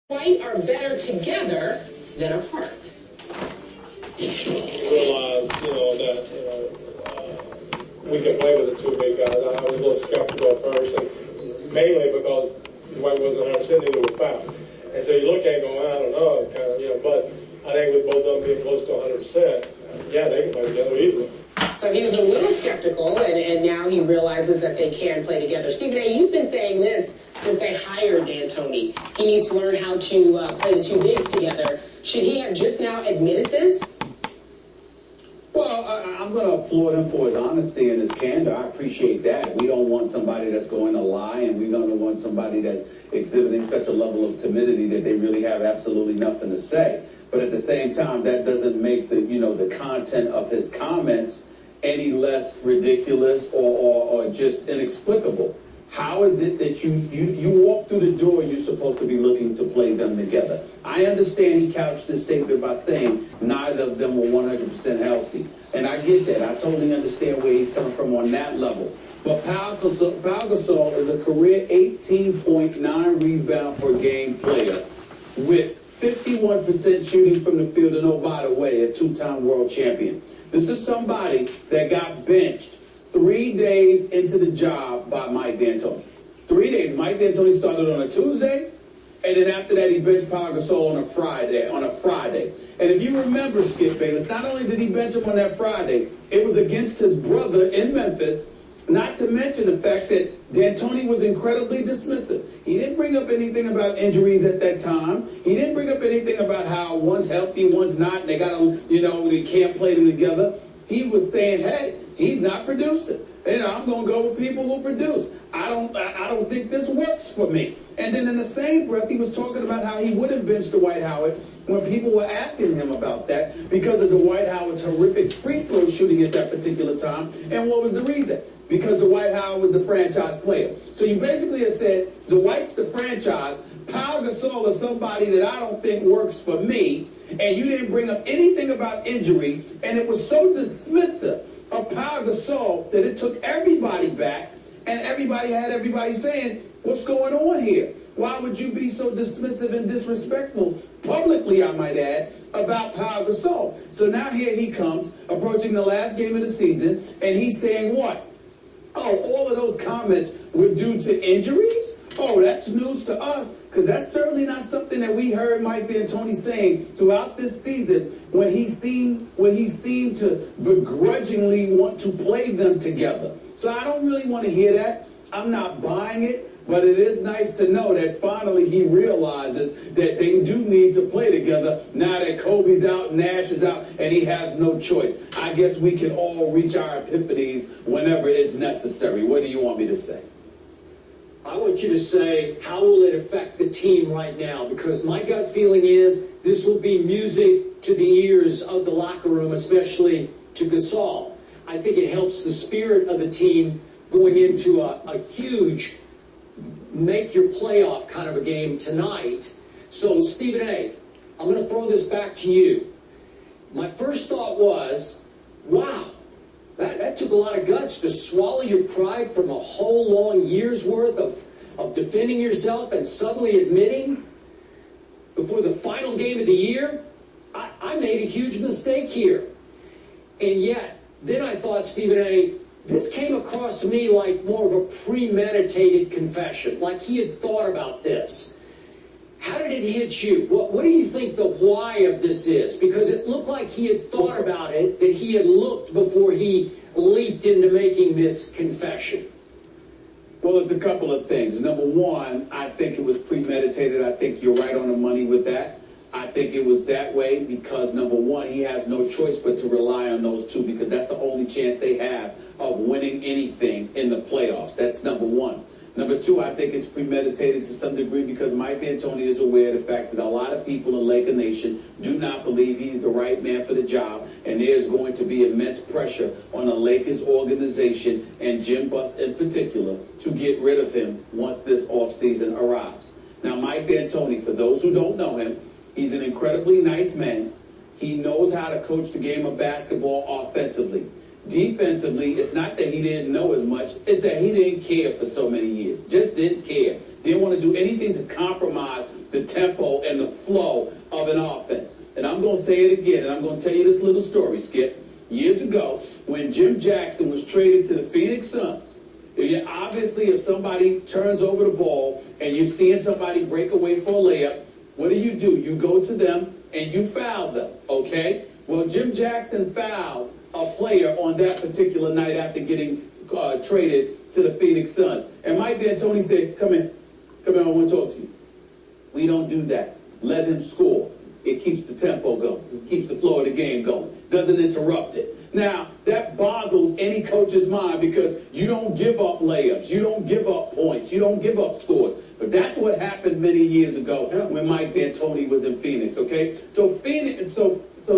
White are better together than apart. Realize, that we can play with the two big guys. I was a little skeptical at first, and mainly because Dwight wasn't 100%, neither was foul. And so you look at it going, I don't know, but I think with both of them being close to 100%, yeah, they can play together easily. So he was a little skeptical, and now he realizes that they can play together. Stephen A., you've been saying this since they hired D'Antoni. He needs to learn how to play the two bigs together. Should he have just now admitted this? Well, I'm going to applaud him for his honesty and his candor. I appreciate that. We don't want somebody that's going to lie, and we don't want somebody that's exhibiting such a level of timidity that they really have absolutely nothing to say. But at the same time, that doesn't make the content of his comments any less ridiculous or just inexplicable. How is it that you walk through the door, you're supposed to be looking to play them together? I understand he couched his statement by saying neither of them were 100% healthy. And I get that. I totally understand where he's coming from on that level. But Pau Gasol is a career 18.9 rebound per game player with 51% shooting from the field, and oh, by the way, a two-time world champion. This is somebody that got benched 3 days into the job by Mike D'Antoni. 3 days. Mike D'Antoni started on a Tuesday, and then after that he benched Pau Gasol on a Friday. And if you remember, Skip Bayless, not only did he bench him on that Friday, it was against his brother in Memphis, not to mention the fact that D'Antoni was incredibly dismissive. He didn't bring up anything about injuries at that time. He didn't bring up anything about how one's healthy, one's not, and they they can't play them together. He was saying, hey, he's not producing. I'm going to go with people who produce. I don't think this works for me. And then in the same breath, he was talking about how he wouldn't bench Dwight Howard when people were asking him about that because of Dwight Howard's horrific free throw shooting at that particular time. And what was the reason? Because Dwight Howard was the franchise player. So you basically have said, Dwight's the franchise, Pau Gasol is somebody that I don't think works for me, and you didn't bring up anything about injury, and it was so dismissive of Pau Gasol that it took everybody back, and everybody saying, what's going on here? Why would you be so dismissive and disrespectful, publicly I might add, about Pau Gasol? So now here he comes, approaching the last game of the season, and he's saying what? Oh, all of those comments were due to injuries? Oh, that's news to us, because that's certainly not something that we heard Mike D'Antoni saying throughout this season when he seemed to begrudgingly want to play them together. So I don't really want to hear that. I'm not buying it, but it is nice to know that finally he realizes that they do need to play together now that Kobe's out, Nash is out, and he has no choice. I guess we can all reach our epiphanies whenever it's necessary. What do you want me to say? I want you to say, how will it affect the team right now? Because my gut feeling is this will be music to the ears of the locker room, especially to Gasol. I think it helps the spirit of the team going into a huge make your playoff kind of a game tonight. So, Stephen A., I'm going to throw this back to you. My first thought was, wow, that took a lot of guts to swallow your pride from a whole long year's worth of defending yourself and suddenly admitting before the final game of the year, I made a huge mistake here. And yet, then I thought, Stephen A., this came across to me like more of a premeditated confession, like he had thought about this. How did it hit you? What do you think the why of this is? Because it looked like he had thought about it, that he had looked before he leaped into making this confession. Well, it's a couple of things. Number one, I think it was premeditated. I think you're right on the money with that. I think it was that way because, number one, he has no choice but to rely on those two because that's the only chance they have of winning anything in the playoffs. That's number one. Number two, I think it's premeditated to some degree because Mike D'Antoni is aware of the fact that a lot of people in Laker Nation do not believe he's the right man for the job, and there's going to be immense pressure on the Lakers organization and Jim Buss in particular to get rid of him once this offseason arrives. Now, Mike D'Antoni, for those who don't know him, he's an incredibly nice man. He knows how to coach the game of basketball offensively. Defensively, it's not that he didn't know as much, it's that he didn't care for so many years. Just didn't care. Didn't want to do anything to compromise the tempo and the flow of an offense. And I'm going to say it again, and I'm going to tell you this little story, Skip. Years ago, when Jim Jackson was traded to the Phoenix Suns, obviously if somebody turns over the ball and you're seeing somebody break away for a layup, what do? You go to them and you foul them, okay? Well, Jim Jackson fouled a player on that particular night after getting traded to the Phoenix Suns. And Mike D'Antoni said, come in, I want to talk to you. We don't do that. Let him score. It keeps the tempo going. It keeps the flow of the game going. Doesn't interrupt it. Now, that boggles any coach's mind because you don't give up layups. You don't give up points. You don't give up scores. But that's what happened many years ago when Mike D'Antoni was in Phoenix, okay? So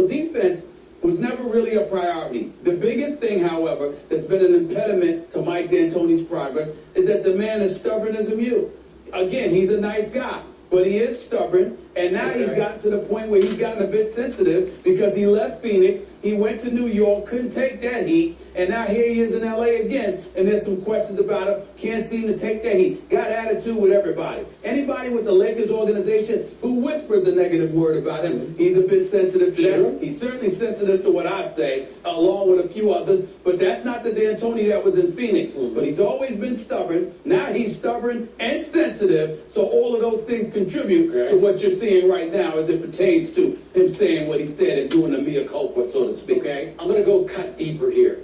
defense was never really a priority. The biggest thing, however, that's been an impediment to Mike D'Antoni's progress is that the man is stubborn as a mule. Again, he's a nice guy, but he is stubborn, and now he's gotten to the point where he's gotten a bit sensitive because he left Phoenix, he went to New York, couldn't take that heat, and now here he is in LA again, and there's some questions about him, can't seem to take that heat, got attitude with everybody. Anybody with the Lakers organization who whispers a negative word about him, he's a bit sensitive to that. He's certainly sensitive to what I say, along with a few others, but that's not the D'Antoni that was in Phoenix. But he's always been stubborn. Now he's stubborn and sensitive, so all of those things contribute to what you're seeing right now as it pertains to him saying what he said and doing the mea culpa, so to speak. Okay, I'm going to go cut deeper here.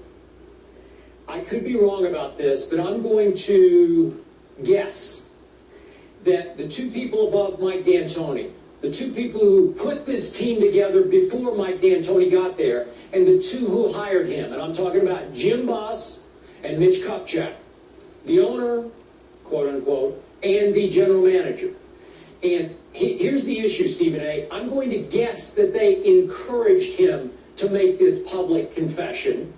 I could be wrong about this, but I'm going to guess that the two people above Mike D'Antoni, the two people who put this team together before Mike D'Antoni got there, and the two who hired him, and I'm talking about Jim Boss and Mitch Kupchak, the owner, quote unquote, and the general manager. And here's the issue, Stephen A. I'm going to guess that they encouraged him to make this public confession,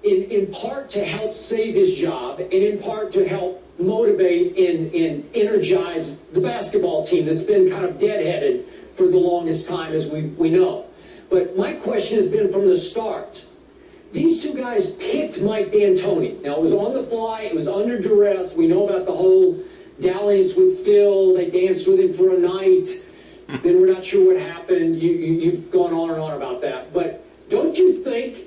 in part to help save his job, and in part to help motivate and energize the basketball team that's been kind of deadheaded for the longest time, as we know. But my question has been from the start, these two guys picked Mike D'Antoni. Now, it was on the fly, it was under duress. We know about the whole dalliance with Phil. They danced with him for a night. Then we're not sure what happened. You've gone on and on about that. But don't you think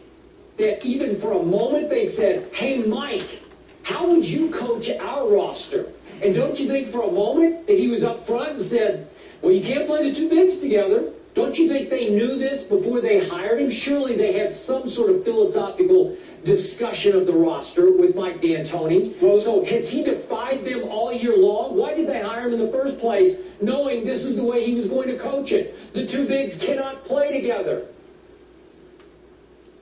that even for a moment they said, hey, Mike, how would you coach our roster? And don't you think for a moment that he was up front and said, well, you can't play the two bigs together? Don't you think they knew this before they hired him? Surely they had some sort of philosophical discussion of the roster with Mike D'Antoni. Well, so has he defied them all year long? Why did they hire him in the first place, knowing this is the way he was going to coach it? The two bigs cannot play together.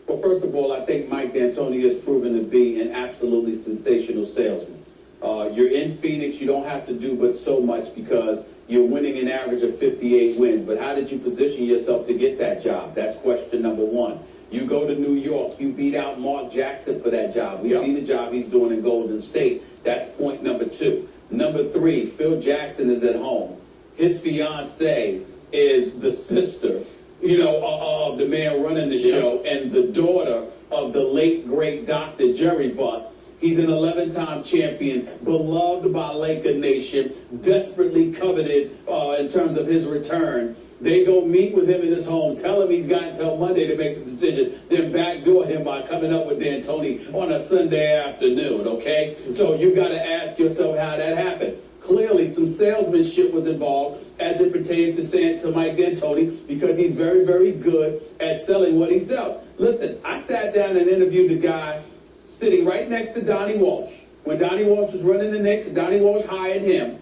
Well, first of all, I think Mike D'Antoni has proven to be an absolutely sensational salesman. You're in Phoenix, you don't have to do but so much because you're winning an average of 58 wins. But how did you position yourself to get that job? That's question number one. You go to New York, you beat out Mark Jackson for that job. We see the job he's doing in Golden State. That's point number two. Number three, Phil Jackson is at home. His fiance is the sister, of the man running the show and the daughter of the late, great Dr. Jerry Buss. He's an 11-time champion, beloved by Laker Nation, desperately coveted in terms of his return. They go meet with him in his home, tell him he's got until Monday to make the decision, then backdoor him by coming up with D'Antoni on a Sunday afternoon, okay? So you got to ask yourself how that happened. Clearly, some salesmanship was involved as it pertains to Mike D'Antoni because he's very, very good at selling what he sells. Listen, I sat down and interviewed the guy sitting right next to Donnie Walsh. When Donnie Walsh was running the Knicks, Donnie Walsh hired him.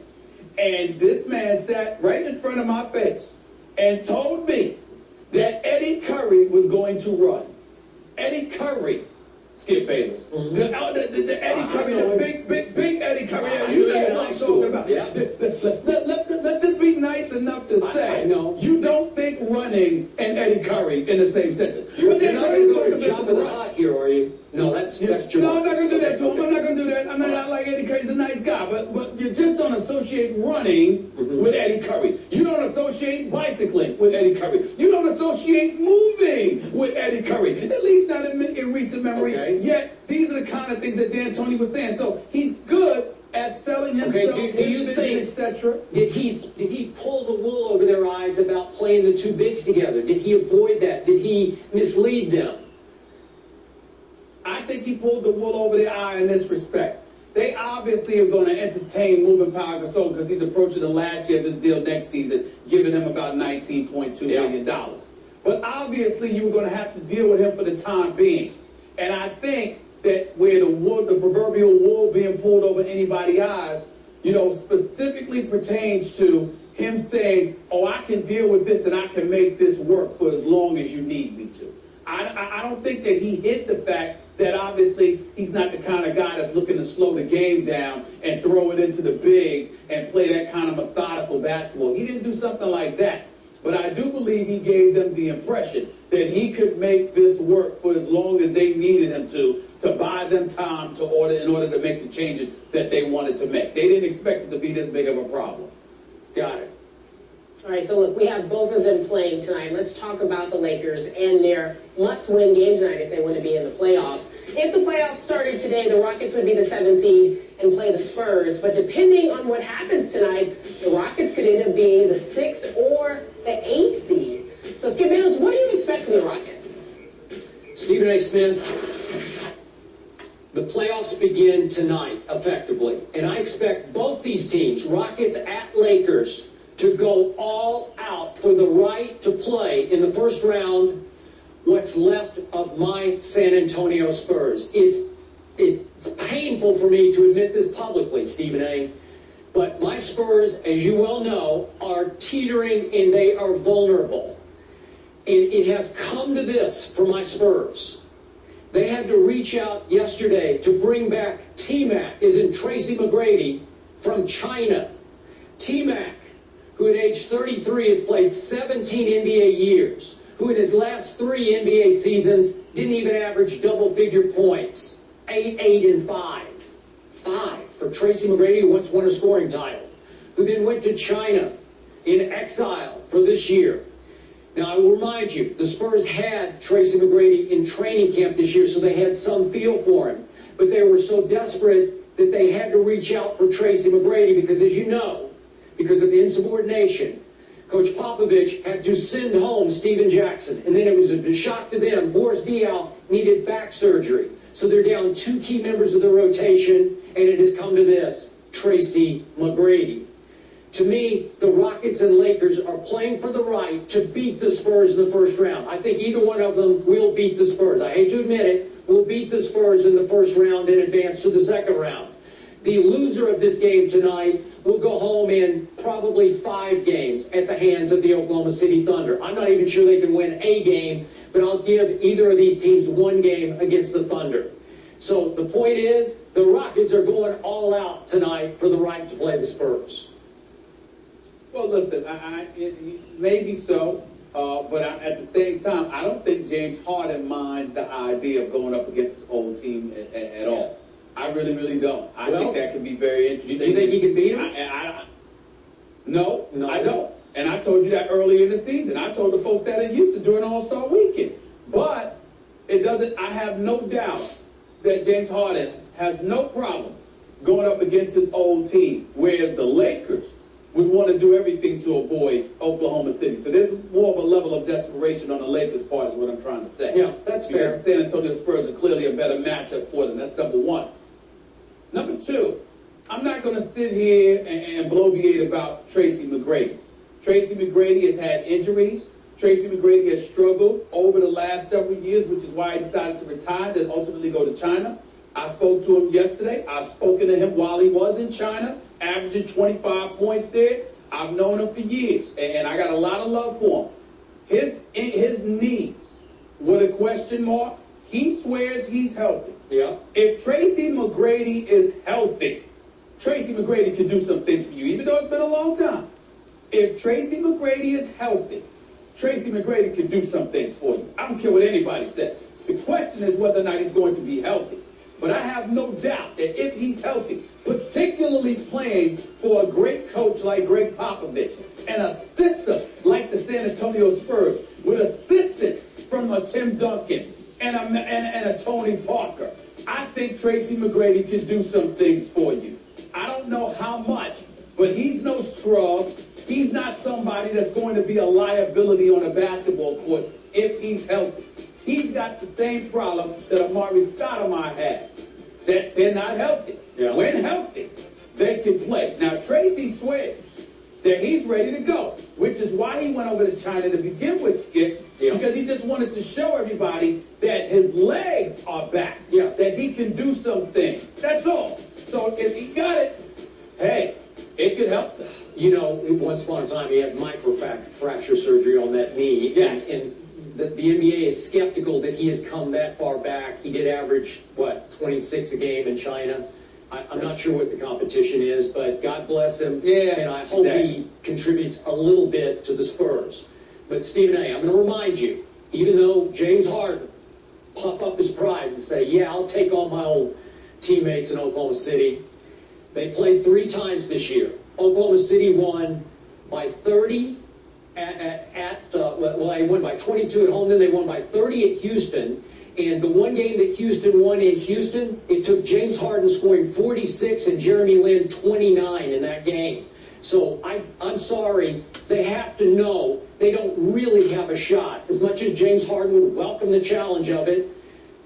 And this man sat right in front of my face and told me that Eddie Curry was going to run. Eddie Curry, Skip Bayless. The Eddie Curry, the big Eddie Curry. You know what I'm talking about. Yeah. Let's just be nice enough to say you don't think running and Eddie Curry in the same sentence. You're not going to go to Jabba the Hutt here, are you? No, that's Jamal. No, I'm not going to do that to him. I'm not going to do that. I'm not like Eddie Curry. He's a nice guy. But you just don't associate running with Eddie Curry. You don't associate bicycling with Eddie Curry. You don't associate moving with Eddie Curry. At least not in recent memory. Okay. Yet, these are the kind of things that D'Antoni was saying. So, he's good at selling himself, do you think, etc. Did he pull the wool over their eyes about playing the two bigs together? Did he avoid that? Did he mislead them? I think he pulled the wool over their eye in this respect. They obviously are going to entertain moving Pau Gasol because he's approaching the last year of this deal next season, giving him about $19.2 million. But obviously you were going to have to deal with him for the time being. And I think that where the proverbial wool being pulled over anybody's eyes, specifically pertains to him saying, oh, I can deal with this and I can make this work for as long as you need me to. I don't think that he hid the fact that obviously he's not the kind of guy that's looking to slow the game down and throw it into the bigs and play that kind of methodical basketball. He didn't do something like that. But I do believe he gave them the impression that he could make this work for as long as they needed him to buy them time in order to make the changes that they wanted to make. They didn't expect it to be this big of a problem. Got it. All right, so look, we have both of them playing tonight. Let's talk about the Lakers and their must-win game tonight if they want to be in the playoffs. If the playoffs started today, the Rockets would be the 7th seed and play the Spurs. But depending on what happens tonight, the Rockets could end up being the 6th or the 8th seed. So, Skip Bayless, what do you expect from the Rockets? Stephen A. Smith, the playoffs begin tonight, effectively. And I expect both these teams, Rockets at Lakers, to go all out for the right to play in the first round what's left of my San Antonio Spurs. It's painful for me to admit this publicly, Stephen A., but my Spurs, as you well know, are teetering and they are vulnerable. And it has come to this for my Spurs. They had to reach out yesterday to bring back T-Mac, as in Tracy McGrady, from China. T-Mac, who at age 33 has played 17 NBA years, who in his last 3 NBA seasons didn't even average double-figure points. 8, 8, and 5. 5 for Tracy McGrady, who once won a scoring title, who then went to China in exile for this year. Now, I will remind you, the Spurs had Tracy McGrady in training camp this year, so they had some feel for him. But they were so desperate that they had to reach out for Tracy McGrady because, as you know, because of insubordination, Coach Popovich had to send home Steven Jackson. And then it was a shock to them. Boris Diaw needed back surgery. So they're down 2 key members of the rotation, and it has come to this, Tracy McGrady. To me, the Rockets and Lakers are playing for the right to beat the Spurs in the first round. I think either one of them will beat the Spurs. I hate to admit it, will beat the Spurs in the first round and advance to the second round. The loser of this game tonight will go home in probably 5 games at the hands of the Oklahoma City Thunder. I'm not even sure they can win a game, but I'll give either of these teams 1 game against the Thunder. So the point is, the Rockets are going all out tonight for the right to play the Spurs. Well, listen, maybe so, but at the same time, I don't think James Harden minds the idea of going up against his old team at all. I really, really don't. I think that could be very interesting. Do you think he can beat him? No, I don't. And I told you that earlier in the season. I told the folks that in Houston during All-Star Weekend. But it doesn't. I have no doubt that James Harden has no problem going up against his old team, whereas the Lakers would want to do everything to avoid Oklahoma City. So there's more of a level of desperation on the Lakers' part is what I'm trying to say. Yeah, that's fair. Because the San Antonio Spurs are clearly a better matchup for them. That's number 1. Number 2, I'm not going to sit here and bloviate about Tracy McGrady. Tracy McGrady has had injuries. Tracy McGrady has struggled over the last several years, which is why he decided to retire and ultimately go to China. I spoke to him yesterday. I've spoken to him while he was in China, averaging 25 points there. I've known him for years, and I got a lot of love for him. His knees were a question mark. He swears he's healthy. Yeah. If Tracy McGrady is healthy, Tracy McGrady can do some things for you, even though it's been a long time. If Tracy McGrady is healthy, Tracy McGrady can do some things for you. I don't care what anybody says. The question is whether or not he's going to be healthy. But I have no doubt that if he's healthy, particularly playing for a great coach like Greg Popovich and a system like the San Antonio Spurs with assistance from a Tim Duncan and a Tony Parker, I think Tracy McGrady can do some things for you. I don't know how much, but he's no scrub. He's not some somebody that's going to be a liability on a basketball court if he's healthy. He's got the same problem that Amari Stoudemire has, that they're not healthy. Yeah. When healthy, they can play. Now, Tracy swears that he's ready to go, which is why he went over to China to begin with, Skip, because he just wanted to show everybody that his legs are back, that he can do some things. That's all. So if he got it, hey, it could help them. You know, once upon a time he had microfracture surgery on that knee, and the NBA is skeptical that he has come that far back. He did average, 26 a game in China. I'm not sure what the competition is, but God bless him, and I hope he contributes a little bit to the Spurs. But Stephen A., I'm going to remind you, even though James Harden puff up his pride and say, yeah, I'll take on my old teammates in Oklahoma City, they played 3 times this year. Oklahoma City won by 30 they won by 22 at home, then they won by 30 at Houston. And the one game that Houston won in Houston, it took James Harden scoring 46 and Jeremy Lin 29 in that game. So I'm sorry, they have to know they don't really have a shot. As much as James Harden would welcome the challenge of it,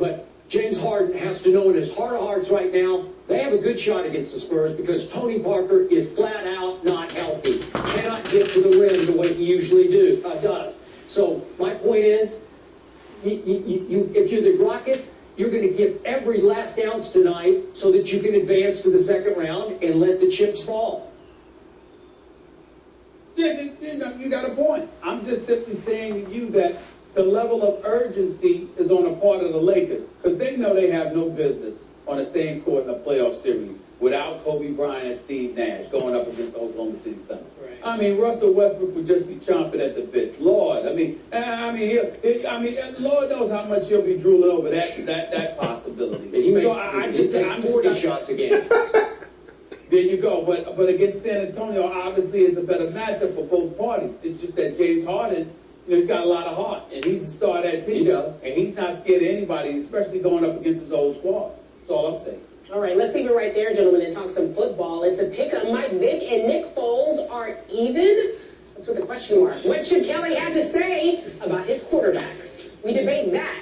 but James Harden has to know in his heart of hearts right now, they have a good shot against the Spurs because Tony Parker is flat out not healthy. Cannot get to the rim the way he usually does. So my point is, if you're the Rockets, you're going to give every last ounce tonight so that you can advance to the second round and let the chips fall. Yeah, you got a point. I'm just simply saying to you that the level of urgency is on the part of the Lakers because they know they have no business on the same court in a playoff series without Kobe Bryant and Steve Nash going up against the Oklahoma City Thunder. Right. I mean, Russell Westbrook would just be chomping at the bits. Lord, Lord knows how much he'll be drooling over that possibility. He may, so I'm just 40 shots a game. There you go. But against San Antonio, obviously, is a better matchup for both parties. It's just that James Harden, he's got a lot of heart, and he's the star of that team. He does. And he's not scared of anybody, especially going up against his old squad. That's all I'm saying. All right, let's leave it right there, gentlemen, and talk some football. It's a pick-up. Mike Vick and Nick Foles are even. That's with a question mark. What should Kelly have to say about his quarterbacks? We debate that